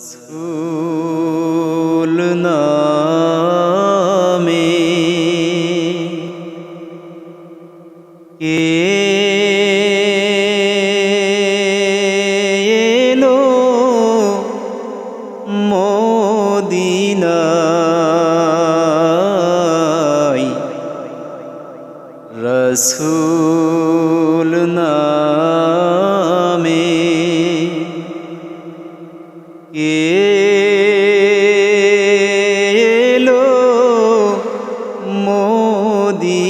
রসূল নামে কে এলো মদিনায়, রসূল নামে কে এলো মদিনায়,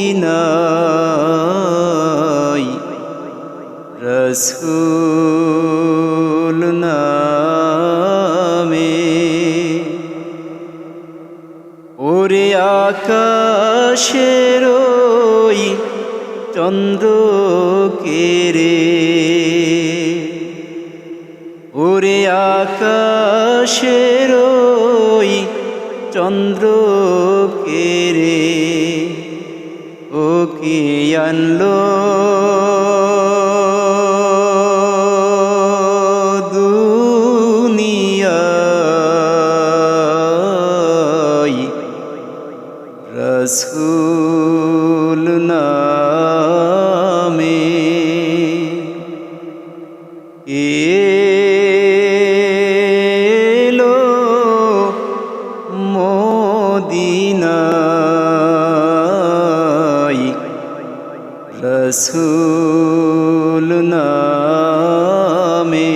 রসূল নামে। ওরে আকাশের ওই চন্দ্র কেরে, ওরে আকাশের ওই চন্দ্র কেরে, ও কি আনলো দুনিয়ায়, রসূল নামে এলো মদিনায়, রসূল নামে।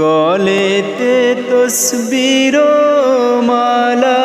গলেতে তসবির মালা,